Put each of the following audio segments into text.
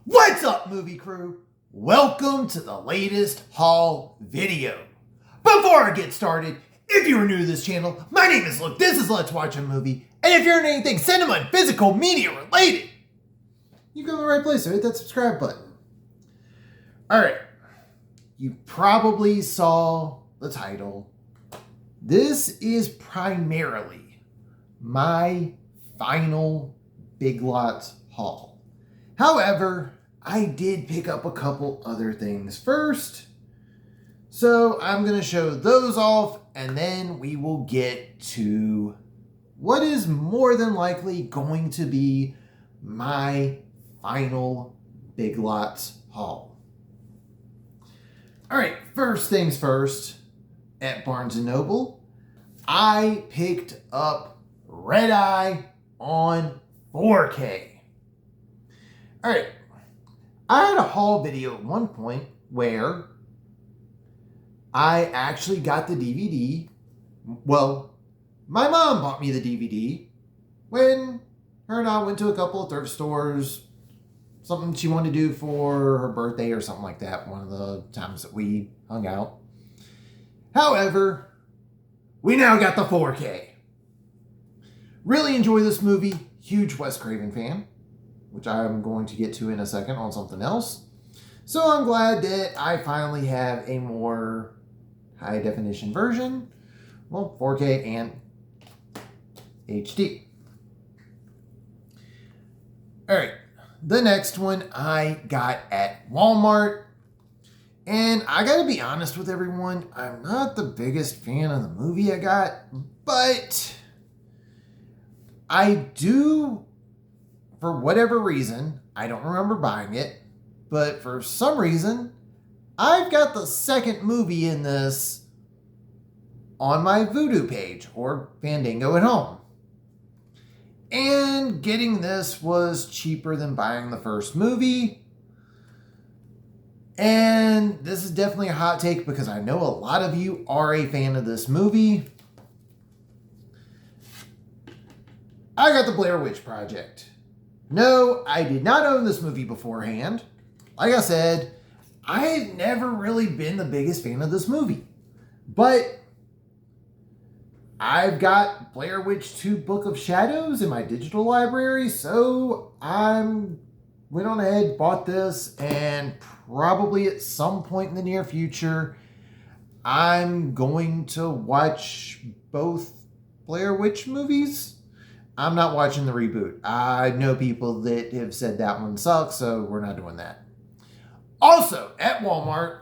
What's up, movie crew? Welcome to the latest haul video. Before I get started, if you are new to this channel, my name is Luke, this is Let's Watch a Movie, and if you're in anything cinema and physical media related, you go in the right place, so hit that subscribe button. Alright, you probably saw the title. This is primarily my final Big Lots haul. However, I did pick up a couple other things first. So I'm going to show those off and then we will get to what is more than likely going to be my final Big Lots haul. Alright, first things first, at Barnes & Noble, I picked up Red Eye on 4K. Alright, I had a haul video at one point where I actually got the DVD. Well, my mom bought me the DVD when her and I went to a couple of thrift stores. Something she wanted to do for her birthday or something like that, one of the times that we hung out. However, we now got the 4K. Really enjoy this movie. Huge Wes Craven fan, which I'm going to get to in a second on something else. So I'm glad that I finally have a more high definition version. Well, 4K and HD. Alright, the next one I got at Walmart. And I gotta be honest with everyone, I'm not the biggest fan of the movie I got, but I do, for whatever reason, I don't remember buying it, but for some reason, I've got the second movie in this on my Vudu page, or Fandango at home. And getting this was cheaper than buying the first movie. And this is definitely a hot take because I know a lot of you are a fan of this movie. I got the Blair Witch Project. No, I did not own this movie beforehand. Like I said, I had never really been the biggest fan of this movie. But I've got Blair Witch 2 Book of Shadows in my digital library, so I went on ahead, bought this, and probably at some point in the near future, I'm going to watch both Blair Witch movies. I'm not watching the reboot. I know people that have said that one sucks, so we're not doing that. Also, at Walmart,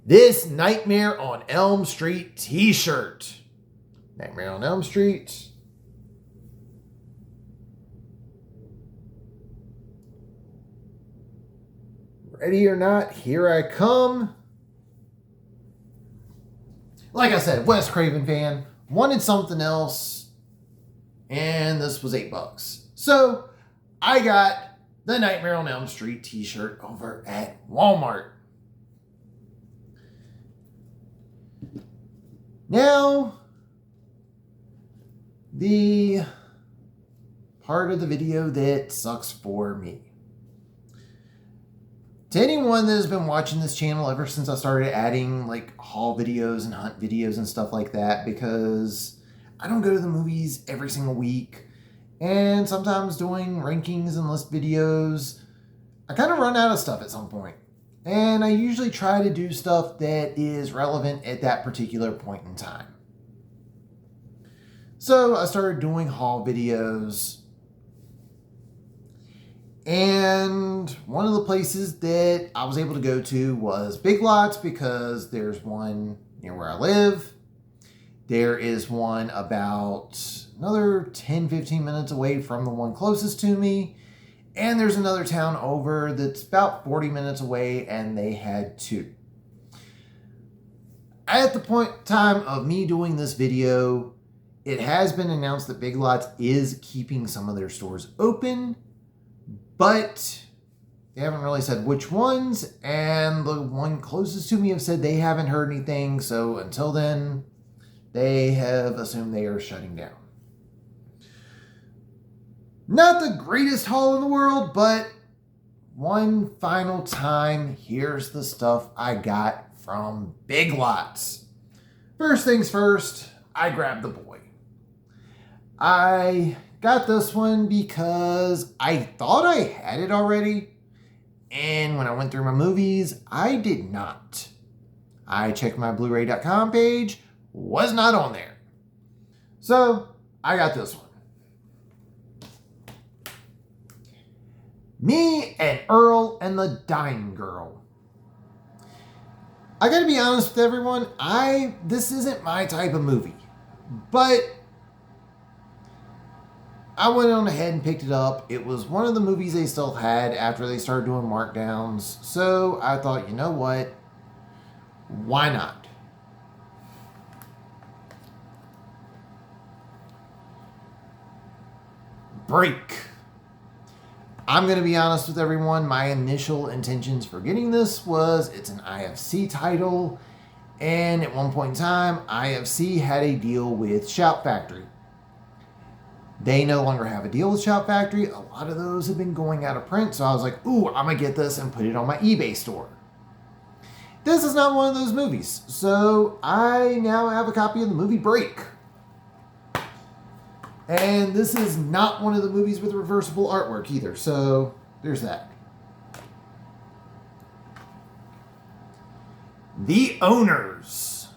this Nightmare on Elm Street t-shirt. Nightmare on Elm Street. Ready or not, here I come. Like I said, Wes Craven fan. Wanted something else. And this was $8. So I got the Nightmare on Elm Street t-shirt over at Walmart. Now, the part of the video that sucks for me. To anyone that has been watching this channel ever since I started adding like haul videos and hunt videos and stuff like that, because I don't go to the movies every single week, and sometimes doing rankings and list videos, I kind of run out of stuff at some point. And I usually try to do stuff that is relevant at that particular point in time. So I started doing haul videos. And one of the places that I was able to go to was Big Lots, because there's one near where I live. There is one about another 10-15 minutes away from the one closest to me. And there's another town over that's about 40 minutes away, and they had two. At the point in time of me doing this video, it has been announced that Big Lots is keeping some of their stores open, but they haven't really said which ones, and the one closest to me have said they haven't heard anything, so until then, they have assumed they are shutting down. Not the greatest haul in the world, but one final time, here's the stuff I got from Big Lots. First things first, I grabbed the boy. I got this one because I thought I had it already, and when I went through my movies, I did not. I checked my blu-ray.com page, was not on there. So, I got this one. Me and Earl and the Dying Girl. I gotta be honest with everyone, this isn't my type of movie. But I went on ahead and picked it up. It was one of the movies they still had after they started doing markdowns. So I thought, you know what? Why not? Break. I'm going to be honest with everyone. My initial intentions for getting this was it's an IFC title. And at one point in time, IFC had a deal with Shout Factory. They no longer have a deal with Shout Factory. A lot of those have been going out of print. So I was like, ooh, I'm going to get this and put it on my eBay store. This is not one of those movies. So I now have a copy of the movie Break. And this is not one of the movies with reversible artwork either. So there's that. The Owners.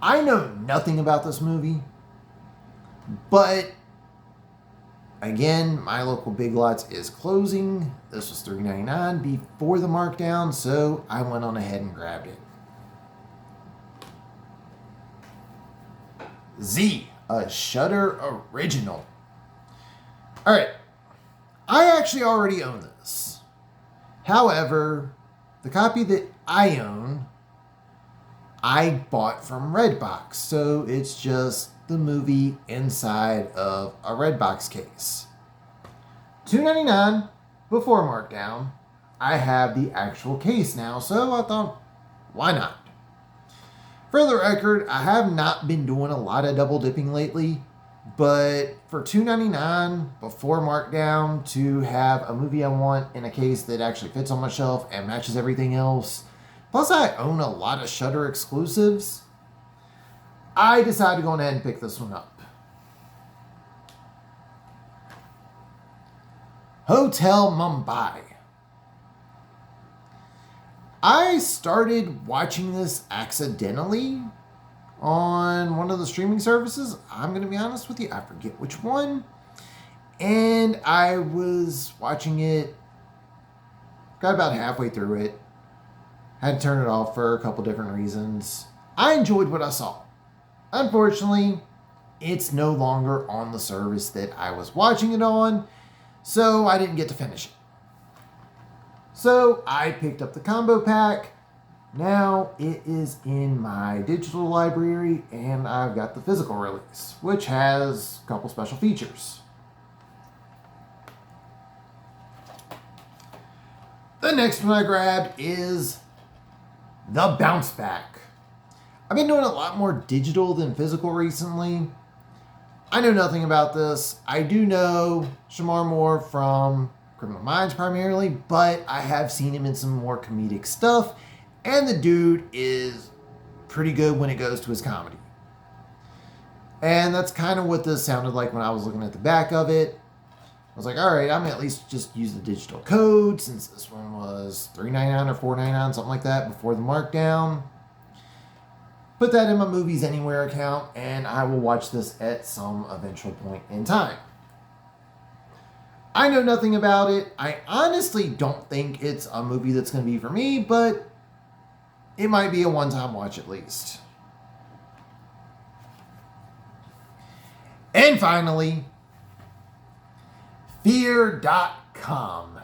I know nothing about this movie. But again, my local Big Lots is closing. This was $3.99 before the markdown, so I went on ahead and grabbed it. Z, a Shudder original. Alright, I actually already own this. However, the copy that I own, I bought from Redbox, so it's just the movie inside of a Redbox case. $2.99 before markdown. I have the actual case now, so I thought, why not? For the record, I have not been doing a lot of double dipping lately, but for $2.99 before markdown to have a movie I want in a case that actually fits on my shelf and matches everything else, plus I own a lot of Shudder exclusives, I decided to go ahead and pick this one up. Hotel Mumbai. I started watching this accidentally on one of the streaming services. I'm going to be honest with you, I forget which one. And I was watching it, got about halfway through it, had to turn it off for a couple different reasons. I enjoyed what I saw. Unfortunately, it's no longer on the service that I was watching it on, so I didn't get to finish it. So I picked up the combo pack. Now it is in my digital library, and I've got the physical release, which has a couple special features. The next one I grabbed is the Bounce Back. I've been doing a lot more digital than physical recently. I know nothing about this. I do know Shamar Moore from Criminal Minds primarily, but I have seen him in some more comedic stuff, and the dude is pretty good when it goes to his comedy. And that's kind of what this sounded like when I was looking at the back of it. I was like, all right, I'm gonna at least just use the digital code since this one was $3.99 or $4.99, something like that, before the markdown. Put that in my Movies Anywhere account, and I will watch this at some eventual point in time. I know nothing about it. I honestly don't think it's a movie that's going to be for me, but it might be a one-time watch at least. And finally, Fear.com.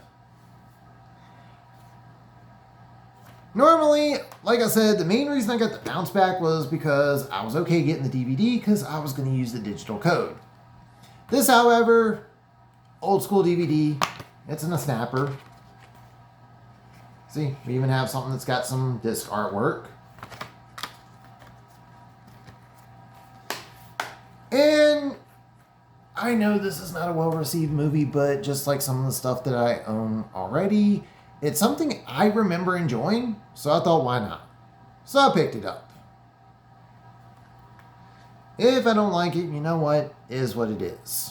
Normally, like I said, the main reason I got the bounce back was because I was okay getting the DVD because I was going to use the digital code. This, however, old school DVD, it's in a snapper. See, we even have something that's got some disc artwork. And I know this is not a well-received movie, but just like some of the stuff that I own already, it's something I remember enjoying, so I thought, why not? So I picked it up. If I don't like it, you know what? It is what it is.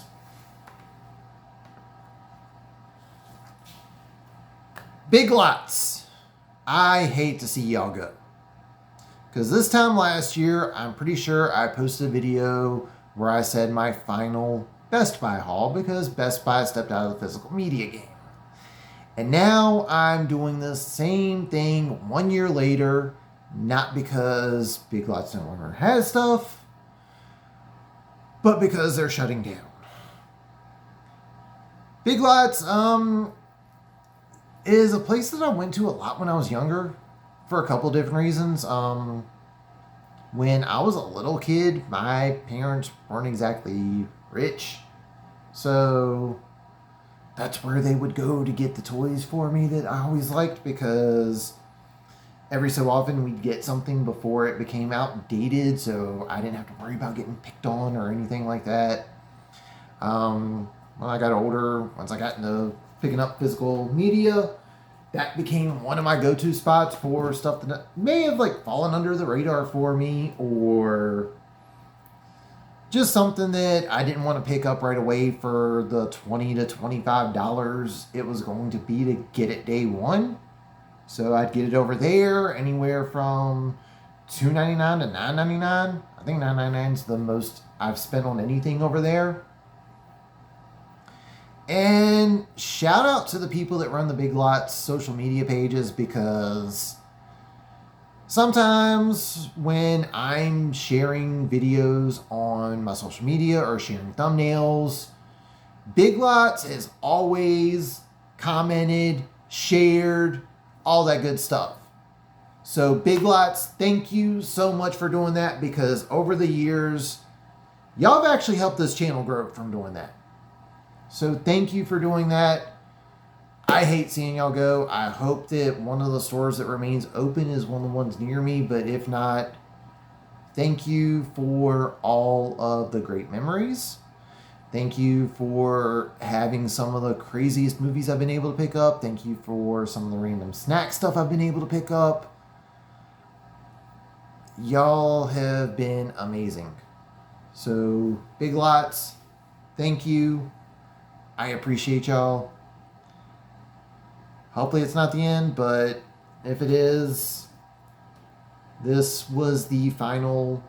Big Lots. I hate to see y'all go. Because this time last year, I'm pretty sure I posted a video where I said my final Best Buy haul because Best Buy stepped out of the physical media game. And now I'm doing the same thing 1 year later, not because Big Lots no longer has stuff, but because they're shutting down. Big Lots is a place that I went to a lot when I was younger for a couple different reasons. When I was a little kid, my parents weren't exactly rich, so that's where they would go to get the toys for me that I always liked, because every so often we'd get something before it became outdated, so I didn't have to worry about getting picked on or anything like that. When I got older, once I got into picking up physical media, that became one of my go-to spots for stuff that may have like fallen under the radar for me, or just something that I didn't want to pick up right away for the $20 to $25 it was going to be to get it day one. So I'd get it over there anywhere from $2.99 to $9.99. I think $9.99 is the most I've spent on anything over there. And shout out to the people that run the Big Lots social media pages, because sometimes when I'm sharing videos on my social media or sharing thumbnails, Big Lots is always commented, shared, all that good stuff. So Big Lots, thank you so much for doing that, because over the years, y'all have actually helped this channel grow from doing that. So thank you for doing that. I hate seeing y'all go. I hope that one of the stores that remains open is one of the ones near me, but if not, thank you for all of the great memories. Thank you for having some of the craziest movies I've been able to pick up. Thank you for some of the random snack stuff I've been able to pick up. Y'all have been amazing. So, Big Lots, thank you. I appreciate y'all. Hopefully it's not the end, but if it is, this was the final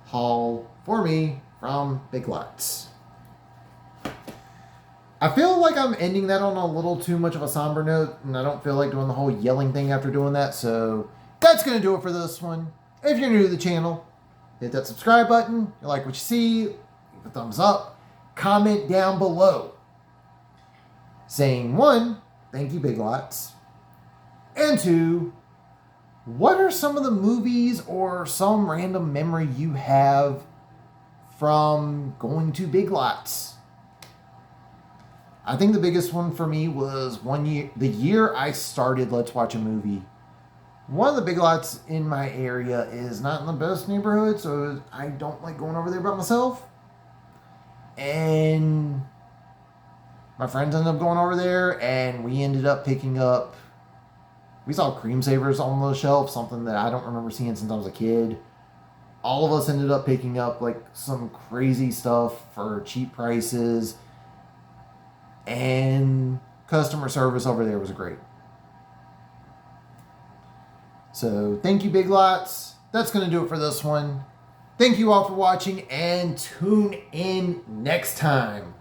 haul for me from Big Lots. I feel like I'm ending that on a little too much of a somber note, and I don't feel like doing the whole yelling thing after doing that, so that's going to do it for this one. If you're new to the channel, hit that subscribe button. If you like what you see, give a thumbs up. Comment down below saying, 1, thank you, Big Lots, and 2, what are some of the movies or some random memory you have from going to Big Lots? I think the biggest one for me was the year I started Let's Watch a Movie. One of the Big Lots in my area is not in the best neighborhood, so I don't like going over there by myself. And my friends ended up going over there, and we ended up picking up, we saw cream savers on the shelf, something that I don't remember seeing since I was a kid. All of us ended up picking up like some crazy stuff for cheap prices, and customer service over there was great. So thank you, Big Lots. That's going to do it for this one. Thank you all for watching, and tune in next time.